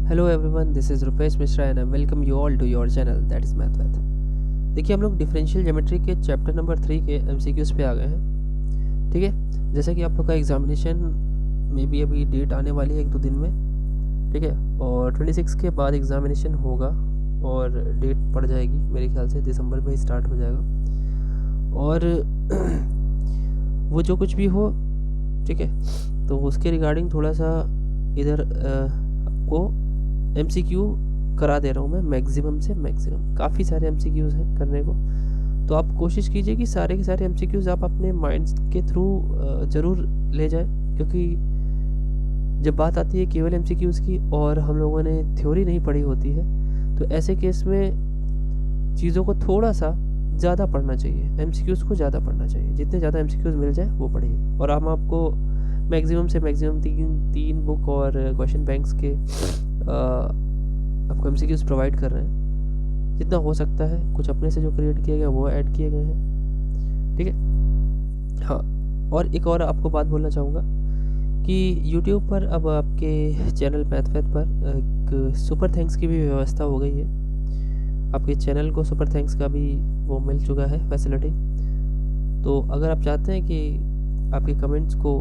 Hello everyone, this is Rupesh Mishra and I welcome you all to your channel that is math with. देखिए, हम लोग differential geometry के chapter number 3 के MCQs पे आ गए हैं। ठीक है, जैसे कि आप लोग का एग्जामिनेशन में भी अभी डेट आने वाली है 1-2 दिन में। ठीक है, और 26 के बाद एग्जामिनेशन होगा और डेट पड़ जाएगी, मेरे ख्याल से दिसंबर में ही स्टार्ट हो जाएगा। और वो जो कुछ भी हो, ठीक है, तो उसके रिगार्डिंग थोड़ा सा इधर आपको एमसीक्यू करा दे रहा हूँ मैं, मैक्सिमम से मैक्सिमम। काफ़ी सारे एमसीक्यूज़ हैं करने को, तो आप कोशिश कीजिए कि सारे के सारे एमसीक्यूज़ आप अपने माइंड के थ्रू ज़रूर ले जाएं, क्योंकि जब बात आती है केवल एमसीक्यूज़ की और हम लोगों ने थ्योरी नहीं पढ़ी होती है, तो ऐसे केस में चीज़ों को थोड़ा सा ज़्यादा पढ़ना चाहिए, एमसीक्यूज़ को ज़्यादा पढ़ना चाहिए। जितने ज़्यादा एमसीक्यूज़ मिल जाए वो पढ़िए। और हम आपको मैक्सिमम से मैक्सिमम तीन बुक और क्वेश्चन बैंक्स के आपको एमसीक्यूज़ प्रोवाइड कर रहे हैं। जितना हो सकता है, कुछ अपने से जो क्रिएट किए गए वो ऐड किए गए हैं। ठीक है, हाँ। और एक और आपको बात बोलना चाहूँगा कि YouTube पर अब आपके चैनल मैथफैथ पर एक सुपर थैंक्स की भी व्यवस्था हो गई है। आपके चैनल को सुपर थैंक्स का भी वो मिल चुका है फैसिलिटी। तो अगर आप चाहते हैं कि आपके कमेंट्स को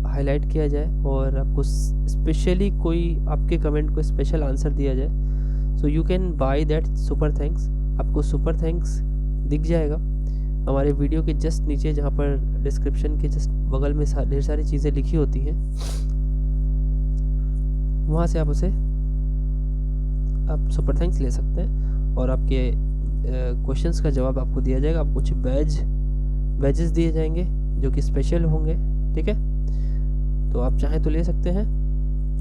हाईलाइट किया जाए और आपको स्पेशली कोई आपके कमेंट को स्पेशल आंसर दिया जाए, so you can by that super thanks. आपको सुपर थैंक्स दिख जाएगा हमारे वीडियो के जस्ट नीचे, जहाँ पर डिस्क्रिप्शन के जस्ट बगल में ढेर सारी चीज़ें लिखी होती हैं। वहाँ से आप सुपर थैंक्स ले सकते हैं और आपके क्वेश्चंस का जवाब आपको दिया जाएगा। आपको कुछ बैजेस दिए जाएंगे जो कि स्पेशल होंगे। ठीक है, तो आप चाहें तो ले सकते हैं।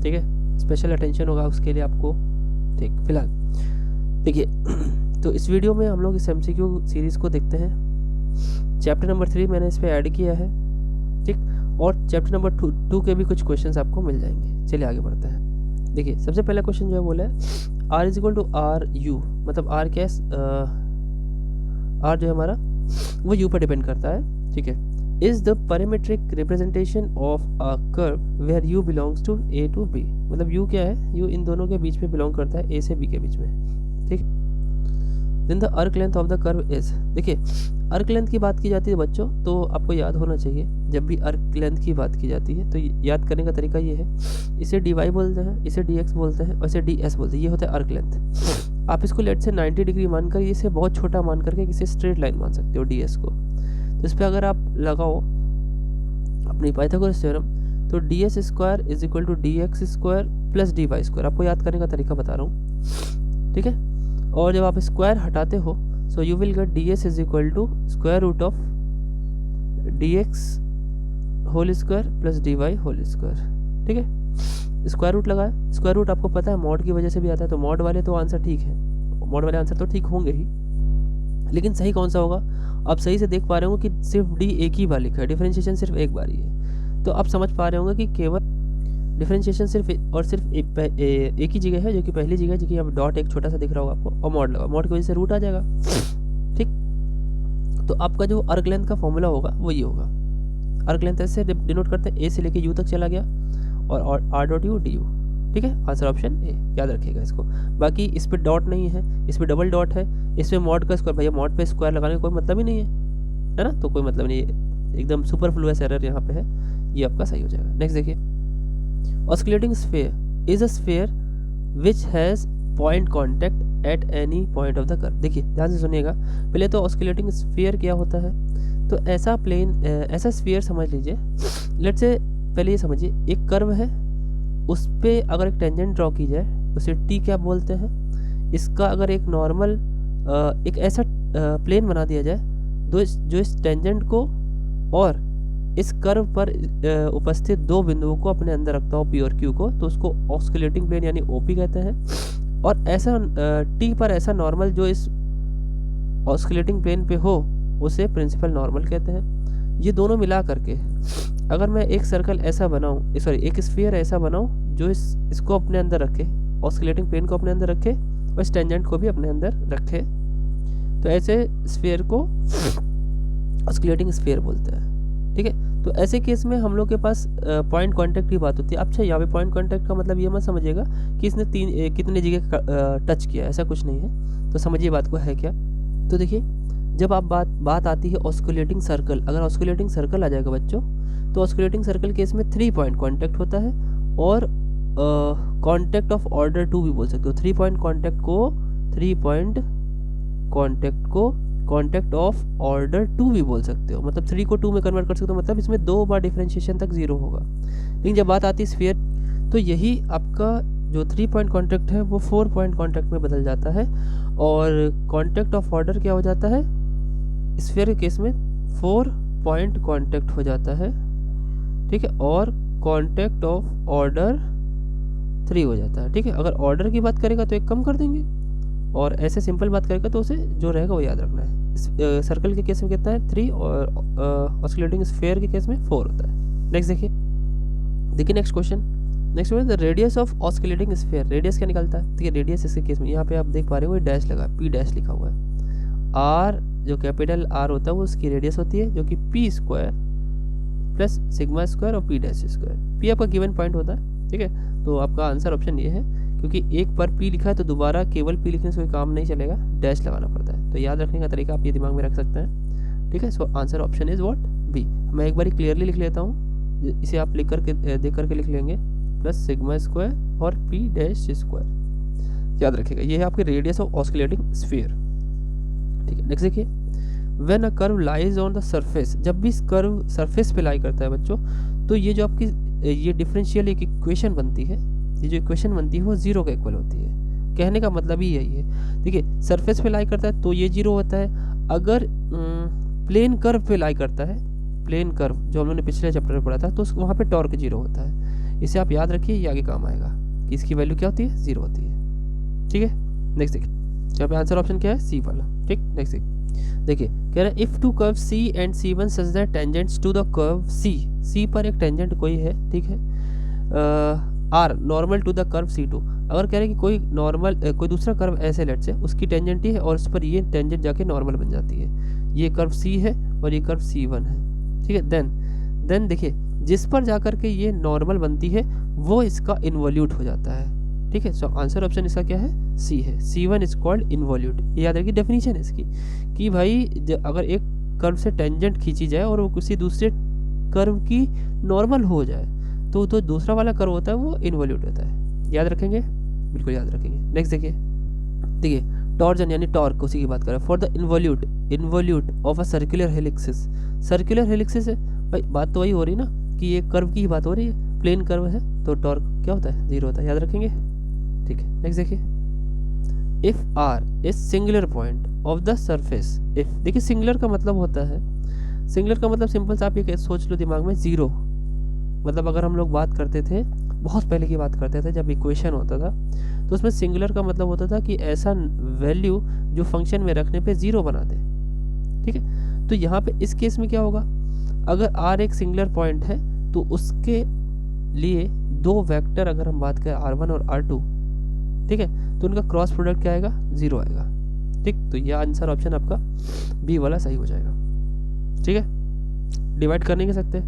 ठीक है, स्पेशल अटेंशन होगा उसके लिए आपको। ठीक, फिलहाल देखिए तो इस वीडियो में हम लोग इस एमसीक्यू सीरीज़ को देखते हैं। चैप्टर नंबर 3 मैंने इस पर ऐड किया है। ठीक, और चैप्टर नंबर 2 के भी कुछ क्वेश्चंस आपको मिल जाएंगे। चलिए आगे बढ़ते हैं। देखिए, सबसे पहला क्वेश्चन जो है बोला है R is equal to R U, मतलब आर क्या है, आर जो है हमारा वो यू पर डिपेंड करता है। ठीक है, is the parametric representation of a curve where U belongs to A to B, मतलब यू क्या है, यू इन दोनों के बीच में बिलोंग करता है, ए से बी के बीच में। ठीक, देन द अर्क length of the curve is. देखिए, अर्क लेंथ की बात की जाती है बच्चों, तो आपको याद होना चाहिए जब भी अर्क लेंथ की बात की जाती है तो याद करने का तरीका ये है, इसे dy बोलते हैं, इसे dx बोलते हैं और इसे ds बोलते हैं। ये होता है अर्क लेंथ। आप इसको लेट से 90 डिग्री मानकर, इसे बहुत छोटा मान करके इसे स्ट्रेट लाइन मान सकते हो ds को। तो इस पर अगर आप लगाओ अपनी पाइथागोरस थ्योरम, तो ds square is equal to dx square plus dy square. आपको याद करने का तरीका बता रहा हूँ। ठीक है, और जब आप स्क्वायर हटाते हो, so you will get ds is equal to square root of dx whole square plus dy whole square. ठीक है, स्क्वायर रूट लगाया। स्क्वायर रूट आपको पता है मॉड की वजह से भी आता है, तो मॉड वाले तो आंसर ठीक है, मॉड वाले आंसर तो ठीक होंगे ही, लेकिन सही कौन सा होगा आप सही से देख पा रहे हो कि सिर्फ डी एक ही बार लिखा है, डिफरेंशिएशन सिर्फ एक बार ही है। तो आप समझ पा रहे होंगे कि केवल डिफरेंशिएशन सिर्फ एक ही जगह है, जो कि पहली जगह है, जो कि यहाँ डॉट एक छोटा सा दिख रहा होगा आपको, और मॉड लगा, मॉड की वजह से रूट आ जाएगा। ठीक, तो आपका जो अर्क लेंथ का फॉर्मूला होगा वो ये होगा। अर्क लेंथ ऐसे डिनोट करते हैं, ए से लेके यू तक चला गया और R dot U D you. ठीक है, आंसर ऑप्शन ए, याद रखिएगा इसको। बाकी इस पर डॉट नहीं है, इस पर डबल डॉट है, इसमें मॉड का स्क्वायर, भैया मॉड पे स्क्वायर लगाने का कोई मतलब ही नहीं है ना, तो कोई मतलब नहीं है, एकदम सुपरफ्लुअस एरर यहाँ पे है, ये आपका सही हो जाएगा। नेक्स्ट देखिए, oscillating sphere is a sphere which has point contact at any point of the curve. देखिए ध्यान से सुनिएगा, पहले तो ऑस्किलेटिंग स्फीयर क्या होता है, तो ऐसा प्लेन, ऐसा स्फीयर समझ लीजिए। लेट्स से पहले ये समझिए, एक कर्व है, उस पर अगर एक टेंजेंट ड्रॉ की जाए उसे टी क्या बोलते हैं। इसका अगर एक नॉर्मल एक ऐसा प्लेन बना दिया जाए जो इस टेंजेंट को और इस कर्व पर उपस्थित दो बिंदुओं को अपने अंदर रखता हो, पी और क्यू को, तो उसको ऑस्किलेटिंग प्लेन यानी ओपी कहते हैं। और ऐसा टी पर ऐसा नॉर्मल जो इस ऑस्किलेटिंग प्लेन पे हो उसे प्रिंसिपल नॉर्मल कहते हैं। ये दोनों मिला करके अगर मैं एक सर्कल ऐसा बनाऊं, सॉरी एक स्फीयर ऐसा बनाऊं जो इसको अपने अंदर रखे, ऑस्किलेटिंग प्लेन को अपने अंदर रखे और इस टेंजेंट को भी अपने अंदर रखे, तो ऐसे स्फीयर को ऑस्किलेटिंग स्फीयर बोलते हैं। ठीक है, तो ऐसे केस में हम लोग के पास पॉइंट कांटेक्ट की बात होती है। अच्छा, यहाँ पे पॉइंट कांटेक्ट का मतलब ये मत समझिएगा कि इसने कितने जगह टच किया, ऐसा कुछ नहीं है। तो समझिए बात को है क्या। तो देखिए, जब आप बात आती है ऑस्कुलेटिंग सर्कल, अगर ऑस्कुलेटिंग सर्कल आ जाएगा बच्चों, तो ऑस्कुलेटिंग सर्कल केस में 3 पॉइंट कांटेक्ट होता है, और कांटेक्ट ऑफ ऑर्डर 2 भी बोल सकते हो। 3 पॉइंट कांटेक्ट को कांटेक्ट ऑफ ऑर्डर 2 भी बोल सकते हो। मतलब 3 को 2 में कन्वर्ट कर सकते हो, मतलब इसमें 2 बार डिफरेंशिएशन तक 0 होगा। लेकिन जब बात आती है स्फीयर, तो यही आपका जो 3 पॉइंट कांटेक्ट है वो 4 पॉइंट कांटेक्ट में बदल जाता है, और कांटेक्ट ऑफ ऑर्डर क्या हो जाता है स्फीयर के केस में, 4 पॉइंट कांटेक्ट हो जाता है, ठीक है, और कांटेक्ट ऑफ ऑर्डर 3 हो जाता है, ठीक है। अगर ऑर्डर की बात करेगा तो एक कम कर देंगे, और ऐसे सिंपल बात करेगा तो उसे जो रहेगा वो याद रखना है। सर्कल के केस में कितना है 3, और ऑस्कुलेटिंग स्फीयर के केस में 4 होता है। नेक्स्ट देखिए next question the radius of osculating sphere. Radius क्या निकलता है, ठीक है। रेडियस इसके केस में यहाँ पे आप देख पा रहे हो डैश लगा, पी डैश लिखा हुआ है। आर जो कैपिटल आर होता है वो उसकी रेडियस होती है, जो कि P square plus sigma square और पी डैश स्क्वायर। पी आपका गिवन पॉइंट होता है, ठीक है। तो आपका आंसर ऑप्शन ये है, क्योंकि एक पर पी लिखा है तो दोबारा केवल पी लिखने से कोई काम नहीं चलेगा, डैश लगाना पड़ता है। तो याद रखने का तरीका आप ये दिमाग में रख सकते हैं, ठीक है। So answer option is what, B. मैं एक बार क्लियरली लिख लेता हूँ, इसे आप लिख करके देख करके लिख लेंगे, प्लस सिग्मा स्क्वायर और पी डैश स्क्वायर, याद रखिएगा। ये है आपकी रेडियस ऑफ ऑस्कुलेटिंग स्फीयर, ठीक है। नेक्स्ट देखिए, when a curve lies on the surface. जब भी कर्व सरफेस पे लाई करता है बच्चों, तो ये जो आपकी ये डिफरेंशियल एक इक्वेशन बनती है, ये जो इक्वेशन बनती है वो 0 के इक्वल होती है। कहने का मतलब ही यही है। देखिए, सरफेस पे लाई करता है तो ये 0 होता है। अगर प्लेन कर्व पे लाई करता है, प्लेन कर्व जो हम लोगों ने पिछले चैप्टर में पढ़ा था, तो वहाँ पे टॉर्क 0 होता है। इसे आप याद रखिए, ये आगे काम आएगा कि इसकी वैल्यू क्या होती है, 0 होती है, ठीक है। नेक्स्ट देखिए, यहाँ पे आंसर ऑप्शन क्या है, सी वाला, ठीक। नेक्स्ट देखिए, कह रहा है if two curve C and C1 such that tangents to the curve C पर एक टेंजेंट कोई है, ठीक है, are normal to the curve C2। अगर कह रहे हैं कि कोई नॉर्मल कोई दूसरा कर्व ऐसे लेट से उसकी टेंजेंट ही है और उस पर ये टेंजेंट जाके नॉर्मल बन जाती है। ये कर्व C है और ये कर्व C1 है, ठीक है। देन देखिए, जिस पर जाकर के ये नॉर्मल बनती है वो इसका इन्वॉल्यूट हो जाता है, ठीक है। सो आंसर ऑप्शन इसका क्या है, सी है। C1 is called involute. ये याद रखिए डेफिनेशन है इसकी, कि भाई अगर एक कर्व से टेंजेंट खींची जाए और वो किसी दूसरे कर्व की नॉर्मल हो जाए, तो दूसरा वाला कर्व होता है वो इन्वॉल्यूट होता है। याद रखेंगे, बिल्कुल याद रखेंगे। नेक्स्ट देखिए, टॉर्जन यानी टॉर्क, उसी की बात करें। For the involute of a circular helixes. Circular helixes है भाई, बात तो वही हो रही है ना कि ये कर्व की ही बात हो रही है, प्लेन कर्व है, तो टॉर्क क्या होता है, 0 होता है। याद रखेंगे, ठीक है। नेक्स्ट देखिए, if R is singular point of the surface. If, देखिए सिंगुलर का मतलब होता है, सिंगुलर का मतलब सिंपल सा आप ये सोच लो दिमाग में, 0। मतलब अगर हम लोग बात करते थे, बहुत पहले की बात करते थे जब इक्वेशन होता था, तो उसमें सिंगुलर का मतलब होता था कि ऐसा वैल्यू जो फंक्शन में रखने पे 0 बना दे, ठीक है। तो यहाँ पे इस केस में क्या होगा, अगर r एक सिंगुलर पॉइंट है तो उसके लिए 2 वेक्टर अगर हम बात करें R1 और R2, ठीक है, तो उनका क्रॉस प्रोडक्ट क्या आएगा, 0 आएगा, ठीक। तो यह आंसर ऑप्शन आपका बी वाला सही हो जाएगा, ठीक है। डिवाइड कर नहीं कर सकते,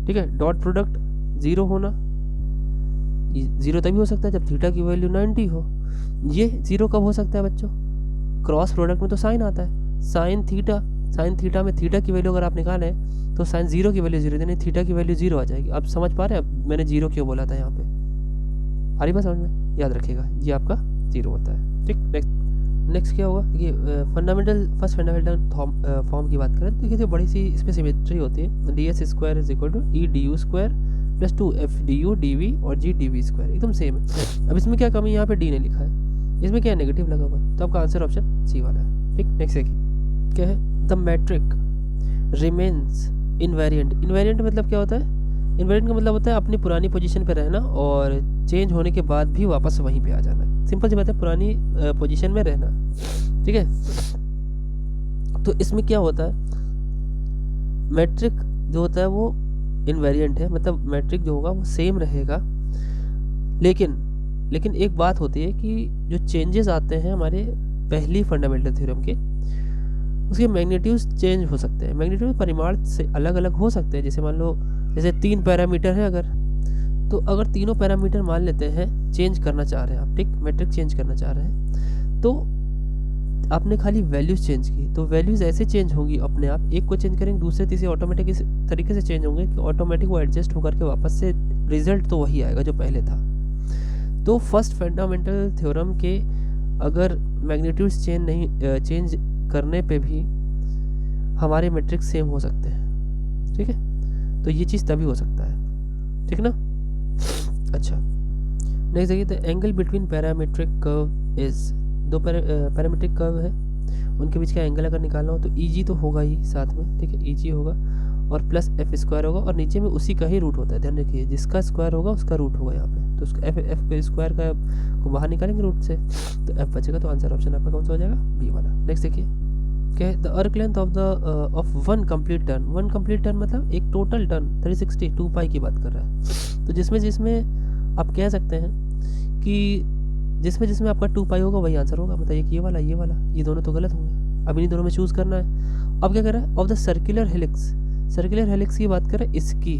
ठीक है। डॉट प्रोडक्ट 0 होना, 0 तभी हो सकता है जब थीटा की वैल्यू 90 हो। ये 0 कब हो सकता है बच्चों, क्रॉस प्रोडक्ट में तो साइन आता है, साइन थीटा में थीटा की वैल्यू अगर आप निकालें तो साइन 0 की वैल्यू 0 यानी थीटा की वैल्यू 0 आ जाएगी। आप समझ पा रहे हैं मैंने 0 क्यों बोला था यहाँ पे, आ रही बात समझ में, याद रखिएगा ये आपका 0 होता है, ठीक। नेक्स्ट क्या होगा, देखिए फर्स्ट फंडामेंटल फॉर्म की बात करें तो देखिए बड़ी सी इसमें सिमेट्री होती है, ds square is equal to E D U square plus 2f du dv और g dv स्क्वायर, एकदम सेम है। अब इसमें क्या कमी, यहाँ पे d ने लिखा है, इसमें क्या नेगेटिव लगा हुआ है, तो आपका आंसर ऑप्शन सी वाला है, ठीक। नेक्स्ट देखिए क्या है, the metric remains invariant. Invariant मतलब क्या होता है, इनवेरिएंट का मतलब होता है अपनी पुरानी पोजीशन पे रहना और चेंज होने के बाद भी वापस वहीं पे आ जाना। सिंपल सी बात है, पुरानी पोजीशन में रहना, ठीक है। तो इसमें क्या होता है, मैट्रिक जो होता है वो इनवेरिएंट है, मतलब मैट्रिक जो होगा वो सेम रहेगा, लेकिन एक बात होती है कि जो चेंजेस आते हैं हमारे पहली फंडामेंटल थ्योरम के, उसके मैग्नीट्यूड्स चेंज हो सकते हैं। मैग्नीट्यूड परिमाण से अलग अलग हो सकते हैं। जैसे मान लो जैसे 3 पैरामीटर है अगर, तो अगर तीनों पैरामीटर मान लेते हैं चेंज करना चाह रहे हैं आप, ठीक, मैट्रिक चेंज करना चाह रहे हैं, तो आपने खाली वैल्यूज़ चेंज की तो वैल्यूज़ ऐसे चेंज होंगी अपने आप, एक को चेंज करेंगे दूसरे तीसरे ऑटोमेटिक इस तरीके से चेंज होंगे कि ऑटोमेटिक वो एडजस्ट होकर के वापस से रिजल्ट तो वही आएगा जो पहले था। तो फर्स्ट फंडामेंटल थ्योरम के अगर मैग्नीट्यूड्स चेंज करने पे भी हमारे मैट्रिक्स सेम हो सकते हैं, ठीक है। तो ये चीज़ तभी हो सकता है, ठीक ना। अच्छा, नेक्स्ट देखिए, the angle between parametric curve is, दो पैरामीट्रिक कर्व है उनके बीच का एंगल अगर निकालना हो तो ईजी तो होगा ही साथ में, ठीक है, ईजी होगा और प्लस एफ स्क्वायर होगा और नीचे में उसी का ही रूट होता है। ध्यान रखिए, जिसका स्क्वायर होगा उसका रूट होगा यहाँ पे, तो उसका एफ स्क्वायर का को बाहर निकालेंगे रूट से तो एफ बचेगा। तो आंसर ऑप्शन आपका कौन सा हो जाएगा, बी वाला। नेक्स्ट देखिए, क्या है, the arc length of one complete turn. One complete turn मतलब एक टोटल टर्न 360 2 पाई की बात कर रहा है। तो जिसमें आप कह सकते हैं कि जिसमें आपका 2 पाई होगा वही आंसर होगा। बताइए कि ये वाला ये दोनों तो गलत होंगे। अब इन्हीं दोनों में चूज़ करना है। अब क्या कर रहा है, of the circular helix, circular helix की बात कर रहे हैं इसकी,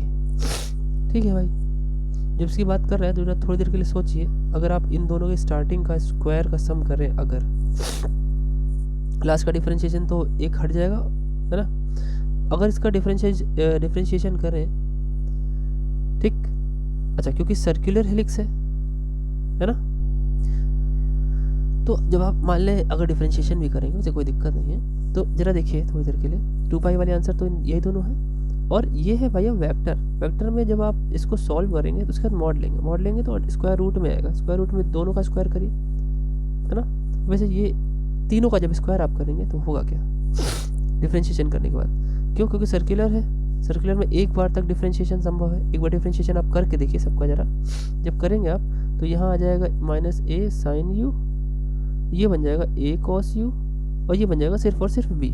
ठीक है भाई। जब इसकी बात कर रहे हैं तो थोड़ी देर के लिए सोचिए, अगर आप इन दोनों के स्टार्टिंग का स्क्वायर का सम करें, अगर लास्ट का डिफरेंशिएशन तो एक हट जाएगा, है ना। अगर इसका डिफरेंशिएशन करें, ठीक, अच्छा, क्योंकि सर्कुलर हेलिक्स है ना। तो जब आप मान लें अगर डिफरेंशिएशन भी करेंगे उसे कोई दिक्कत नहीं है। तो जरा देखिए थोड़ी देर के लिए, 2 पाई वाले आंसर तो यही दोनों हैं और ये है भैया वेक्टर। वेक्टर में जब आप इसको सॉल्व करेंगे तो उसके बाद मॉड लेंगे तो स्क्वायर रूट में आएगा। स्क्वायर रूट में दोनों का स्क्वायर करिए, है ना। वैसे ये तीनों का जब स्क्वायर आप करेंगे तो होगा क्या, डिफरेंशिएशन करने के बाद, क्यों, क्योंकि सर्कुलर है। सर्कुलर में एक बार तक डिफरेंशिएशन संभव है। एक बार डिफरेंशिएशन आप करके देखिए सबका जरा, जब करेंगे आप तो यहाँ आ जाएगा माइनस ए साइन यू, ये बन जाएगा ए कॉस यू और ये बन जाएगा सिर्फ और सिर्फ बी,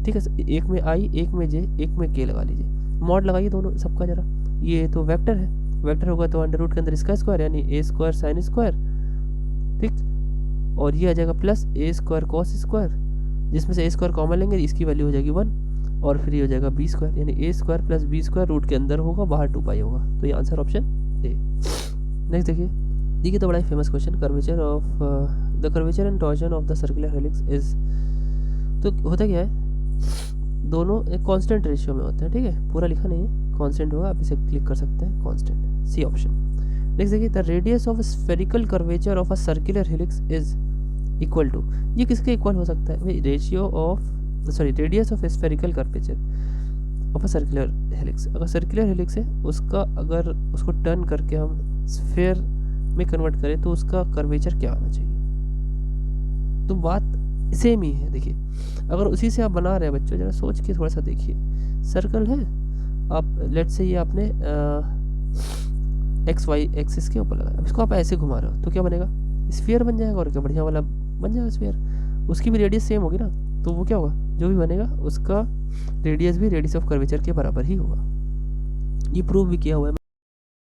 ठीक है। एक में आई, एक में जे, एक में के लगा लीजिए, मॉड लगाइए दोनों सबका जरा। ये तो वेक्टर है, वेक्टर होगा तो अंडर रूट के अंदर इसका स्क्वायर यानी ए स्क्वायर साइन स्क्वायर, ठीक, और ये आ जाएगा प्लस ए स्क्वायर कॉस स्क्वायर, जिसमें से ए स्क्वायर कॉमन लेंगे इसकी वैल्यू हो जाएगी 1 और फिर ये हो जाएगा बी स्क्वायर यानी A square plus B square root के अंदर होगा, बाहर 2 पाई होगा। तो ये आंसर ऑप्शन ए। नेक्स्ट देखिए तो बड़ा ही famous question, curvature of the curvature and torsion of the circular helix is. तो होता क्या है, दोनों एक कांस्टेंट रेशियो में होते हैं, ठीक है, पूरा लिखा नहीं है, कांस्टेंट होगा, आप इसे क्लिक कर सकते हैं, कांस्टेंट, सी ऑप्शन। नेक्स्ट देखिए, the radius of spherical curvature of a circular helix is equal to, ये किसके इक्वल हो सकता है भाई, radius of spherical curvature of a circular helix. अगर सर्कुलर हेलिक्स है उसका, अगर उसको टर्न करके हम स्फेयर में कन्वर्ट करें तो उसका कर्वेचर क्या आना चाहिए। तो बात सेम ही है। देखिए अगर उसी से आप बना रहे हैं बच्चों, जरा सोच के थोड़ा सा देखिए, सर्कल है, आप लेट से ये आपने एक्स वाई एक्सिस के ऊपर लगाया, अब इसको आप ऐसे घुमा रहे हो तो क्या बनेगा, स्फीयर बन जाएगा और क्या बढ़िया वाला बन जाएगा स्फीयर। उसकी भी रेडियस सेम होगी ना, तो वो क्या होगा, जो भी बनेगा उसका रेडियस भी रेडियस ऑफ कर्वेचर के बराबर ही होगा। ये प्रूव भी किया हुआ है।